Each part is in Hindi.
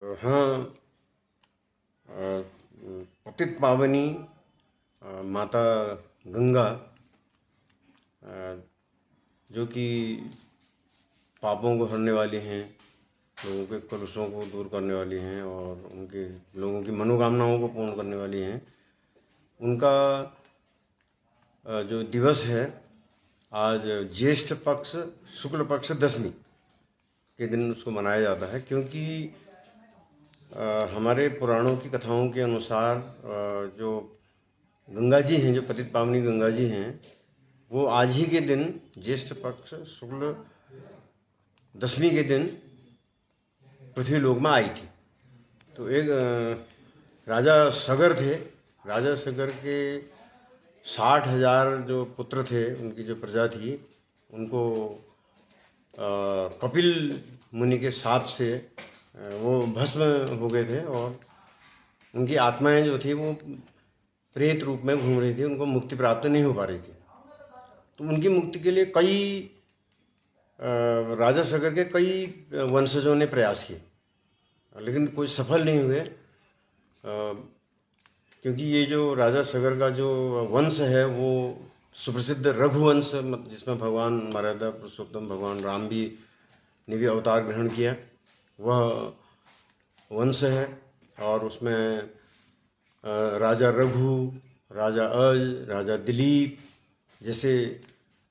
हाँ। पतित पावनी माता गंगा, जो कि पापों को हरने वाली हैं, लोगों के कलुषों को दूर करने वाली हैं और उनके लोगों की मनोकामनाओं को पूर्ण करने वाली हैं, उनका जो दिवस है आज ज्येष्ठ पक्ष शुक्ल पक्ष दशमी के दिन उसको मनाया जाता है। क्योंकि हमारे पुराणों की कथाओं के अनुसार जो गंगा जी हैं, जो पतित पावनी गंगा जी हैं, वो आज ही के दिन ज्येष्ठ पक्ष शुक्ल दशमी के दिन पृथ्वी लोक में आई थी। तो एक राजा सगर थे। राजा सगर के 60,000 जो पुत्र थे, उनकी जो प्रजा थी, उनको कपिल मुनि के शाप से वो भस्म हो गए थे और उनकी आत्माएं जो थी वो प्रेत रूप में घूम रही थी, उनको मुक्ति प्राप्त नहीं हो पा रही थी। तो उनकी मुक्ति के लिए कई राजा सगर के कई वंशजों ने प्रयास किए, लेकिन कोई सफल नहीं हुए। क्योंकि ये जो राजा सगर का जो वंश है वो सुप्रसिद्ध रघुवंश, जिसमें भगवान मर्यादा पुरुषोत्तम भगवान राम भी ने भी अवतार ग्रहण किया, वह वंश है। और उसमें राजा रघु, राजा अज, राजा दिलीप जैसे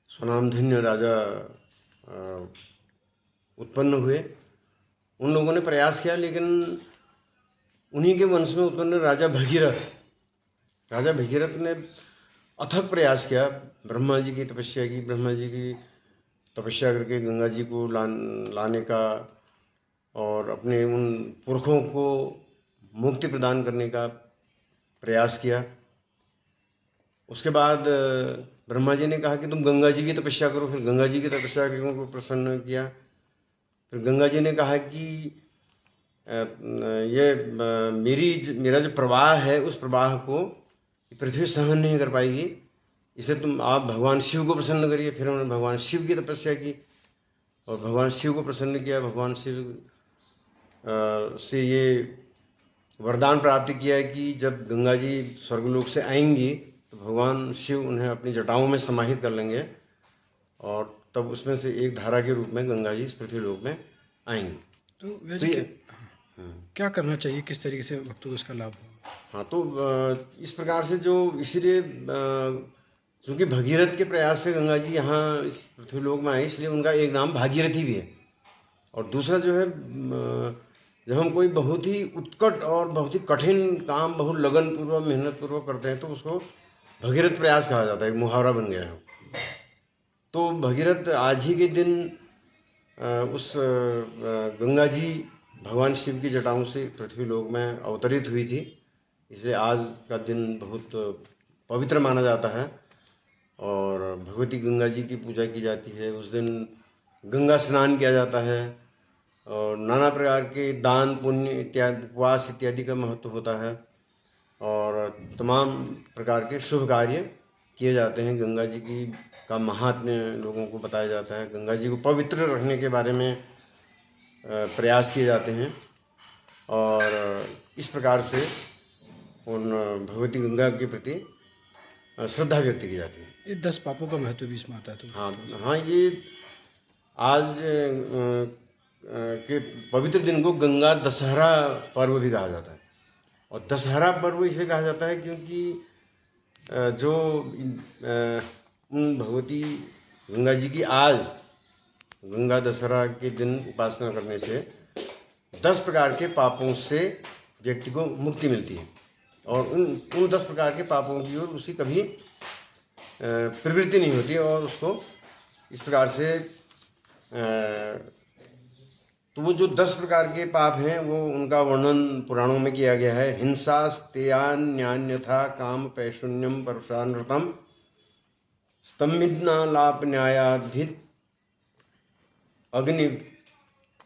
स्वनामधन्य राजा उत्पन्न हुए। उन लोगों ने प्रयास किया, लेकिन उन्हीं के वंश में उत्पन्न राजा भगीरथ ने अथक प्रयास किया, ब्रह्मा जी की तपस्या की, ब्रह्मा जी की तपस्या करके गंगा जी को लाने का और अपने उन पुरखों को मुक्ति प्रदान करने का प्रयास किया। उसके बाद ब्रह्मा जी ने कहा कि तुम गंगा जी की तपस्या करो। फिर गंगा जी की तपस्या करके उनको प्रसन्न किया। फिर गंगा जी ने कहा कि ये मेरा जो प्रवाह है, उस प्रवाह को पृथ्वी सहन नहीं कर पाएगी, इसे आप भगवान शिव को प्रसन्न करिए। फिर उन्होंने भगवान शिव की तपस्या की और भगवान शिव को प्रसन्न किया। भगवान शिव से ये वरदान प्राप्त किया है कि जब गंगा जी स्वर्गलोक से आएंगी तो भगवान शिव उन्हें अपनी जटाओं में समाहित कर लेंगे और तब उसमें से एक धारा के रूप में गंगा जी इस पृथ्वी लोक में आएंगी। तो वह तो जी ये क्या करना चाहिए, किस तरीके से भक्तों को इसका लाभ हो? हाँ, तो इस प्रकार से जो इसीलिए चूँकि भगीरथ के प्रयास से गंगा जी यहाँ इस पृथ्वी लोक में आई, इसलिए उनका एक नाम भागीरथी भी है। और दूसरा जो है, जब हम कोई बहुत ही उत्कट और बहुत ही कठिन काम बहुत लगन पूर्वक मेहनत पूर्वक करते हैं तो उसको भगीरथ प्रयास कहा जाता है, एक मुहावरा बन गया है। तो भगीरथ आज ही के दिन उस गंगा जी भगवान शिव की जटाओं से पृथ्वी लोक में अवतरित हुई थी, इसलिए आज का दिन बहुत पवित्र माना जाता है और भगवती गंगा जी की पूजा की जाती है। उस दिन गंगा स्नान किया जाता है और नाना प्रकार के दान पुण्य इत्यादि, उपवास इत्यादि का महत्व होता है और तमाम प्रकार के शुभ कार्य किए जाते हैं। गंगा जी की का महात्म्य लोगों को बताया जाता है। गंगा जी को पवित्र रखने के बारे में प्रयास किए जाते हैं और इस प्रकार से उन भगवती गंगा के प्रति श्रद्धा व्यक्त की जाती है। ये 10 पापों का महत्व भी इसमें आता है, तो हाँ हाँ, ये आज के पवित्र दिन को गंगा दशहरा पर्व भी कहा जाता है। और दशहरा पर्व इसलिए कहा जाता है क्योंकि जो उन भगवती गंगा जी की आज गंगा दशहरा के दिन उपासना करने से 10 प्रकार के पापों से व्यक्ति को मुक्ति मिलती है और उन 10 प्रकार के पापों की ओर उसकी कभी प्रवृत्ति नहीं होती और उसको इस प्रकार से तो वो जो 10 प्रकार के पाप हैं वो उनका वर्णन पुराणों में किया गया है। हिंसा स्तेयान्यान्यथा काम पैशून्यम परुषानृतम स्तंभिन्नालाप न्यायाभित अग्नि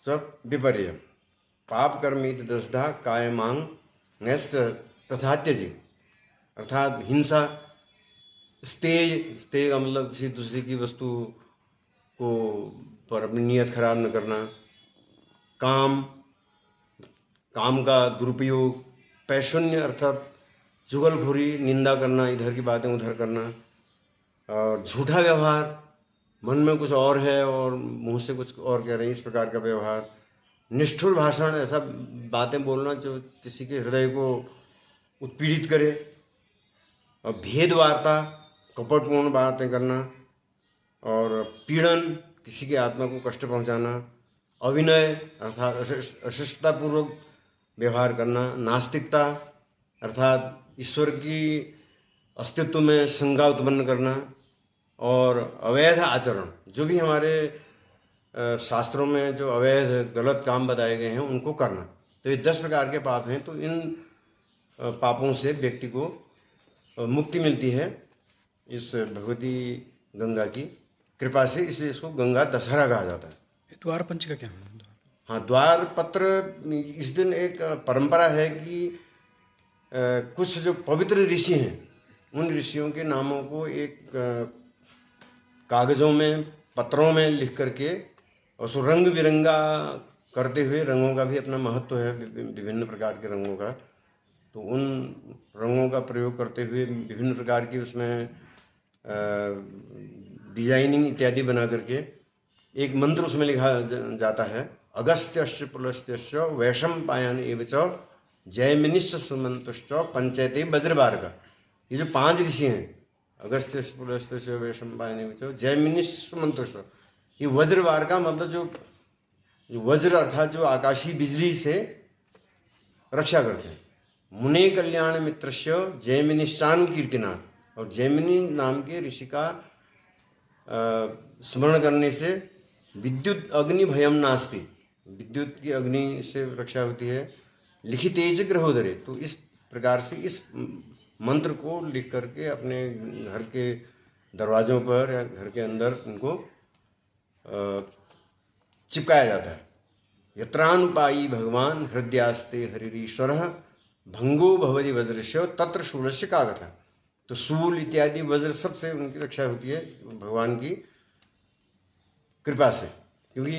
च विपर्य पाप कर्मित दसधा कायमांग नैस्त तथा त्यजे। अर्थात हिंसा, स्तेय का मतलब किसी दूसरे की वस्तु को पर अपनी नीयत खराब न करना, काम, काम का दुरुपयोग, पैशून्य अर्थात चुगलखोरी, निंदा करना, इधर की बातें उधर करना, और झूठा व्यवहार, मन में कुछ और है और मुंह से कुछ और कह रहे हैं, इस प्रकार का व्यवहार, निष्ठुर भाषण, ऐसा बातें बोलना जो किसी के हृदय को उत्पीड़ित करे, और भेद वार्ता, कपटपूर्ण बातें करना, और पीड़न, किसी की आत्मा को कष्ट पहुंचाना, अविनय अर्थात अशिष्टतापूर्वक व्यवहार करना, नास्तिकता अर्थात ईश्वर की अस्तित्व में शंका उत्पन्न करना, और अवैध आचरण, जो भी हमारे शास्त्रों में जो अवैध गलत काम बताए गए हैं उनको करना। तो ये 10 प्रकार के पाप हैं। तो इन पापों से व्यक्ति को मुक्ति मिलती है इस भगवती गंगा की कृपा से, इसलिए इसको गंगा दशहरा कहा जाता है। द्वार पंच का क्या है? हाँ, द्वार पत्र, इस दिन एक परंपरा है कि कुछ जो पवित्र ऋषि हैं उन ऋषियों के नामों को एक कागज़ों में, पत्रों में लिख करके और उसको रंग बिरंगा करते हुए, रंगों का भी अपना महत्व है, विभिन्न प्रकार के रंगों का, तो उन रंगों का प्रयोग करते हुए विभिन्न प्रकार की उसमें डिजाइनिंग इत्यादि बना करके एक मंत्र उसमें लिखा जाता है, अगस्त्यस्य पुलस्त्यस्य वैशम पायन एवं च जयमिनिश्च सुमंतुश्च पंचैते वज्रबार का। ये जो 5 ऋषि हैं, अगस्त्यस्य पुलस्त्यस्य वैशम पायन एवं च जयमिनिश्च सुमंतुश्च, ये वज्रबार का मतलब जो वज्र अर्थात जो आकाशीय बिजली से रक्षा करते हैं। मुने कल्याण मित्रस्य जयमिनिश्चानुकीर्तिना, और जैमिनी नाम के ऋषि का स्मरण करने से विद्युत अग्नि भयम नास्ति, विद्युत की अग्नि से रक्षा होती है। लिखितेज ग्रहोदरे, तो इस प्रकार से इस मंत्र को लिख करके अपने घर के दरवाज़ों पर या घर के अंदर उनको चिपकाया जाता है। यत्रानुपायी भगवान हृदयास्ते हरिरीश्वरः भंगो भवति वज्रस्य तत्र शूलस्य का कथा। तो शूल इत्यादि वज्र सबसे उनकी रक्षा होती है भगवान की कृपा से, क्योंकि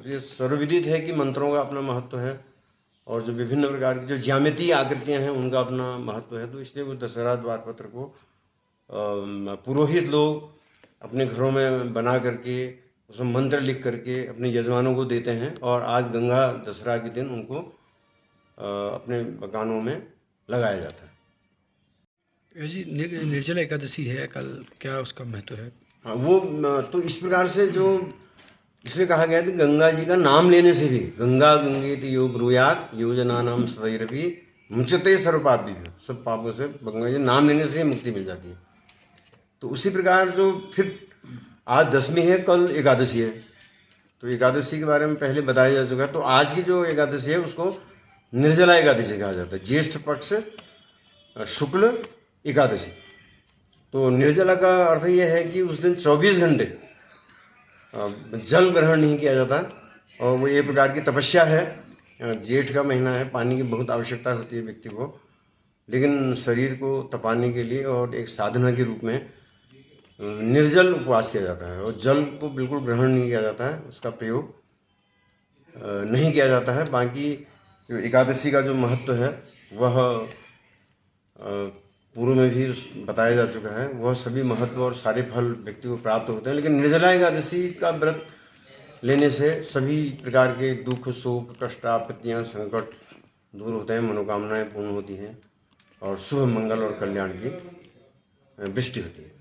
ये सर्वविदित है कि मंत्रों का अपना महत्व है और जो विभिन्न प्रकार की जो ज्यामितीय आकृतियां हैं उनका अपना महत्व है। तो इसलिए वो दशहरा द्वार पत्र को पुरोहित लोग अपने घरों में बना करके उसमें मंत्र लिख करके अपने यजमानों को देते हैं, और आज गंगा दशहरा के दिन उनको अपने मकानों में लगाया जाता है। जी, निर्जला एकादशी है कल, क्या उसका महत्व है? हाँ, वो तो इस प्रकार से जो इसलिए कहा गया कि गंगा जी का नाम लेने से भी, गंगा गंगेति यो ब्रूयात् योजनानाम सदैरपि मुच्यते सर्वपापेभ्यो, सब पापों से गंगा जी नाम लेने से ही मुक्ति मिल जाती है। तो उसी प्रकार जो फिर आज दशमी है, कल एकादशी है, तो एकादशी के बारे में पहले बताया जा चुका है। तो आज की जो एकादशी है उसको निर्जला एकादशी कहा जाता है, ज्येष्ठ पक्ष शुक्ल एकादशी। तो निर्जला का अर्थ यह है कि उस दिन 24 घंटे जल ग्रहण नहीं किया जाता, और वो एक प्रकार की तपस्या है। जेठ का महीना है, पानी की बहुत आवश्यकता होती है व्यक्ति को, लेकिन शरीर को तपाने के लिए और एक साधना के रूप में निर्जल उपवास किया जाता है, और जल को बिल्कुल ग्रहण नहीं किया जाता है, उसका प्रयोग नहीं किया जाता है। बाकी जो एकादशी का जो महत्व है वह पूर्व में भी बताया जा चुका है, वह सभी महत्व और सारे फल व्यक्ति को प्राप्त होते हैं। लेकिन निर्जला एकादशी का व्रत लेने से सभी प्रकार के दुख, शोक, कष्ट, आपत्तियाँ, संकट दूर होते हैं, मनोकामनाएं पूर्ण होती हैं, और शुभ, मंगल और कल्याण की वृष्टि होती है।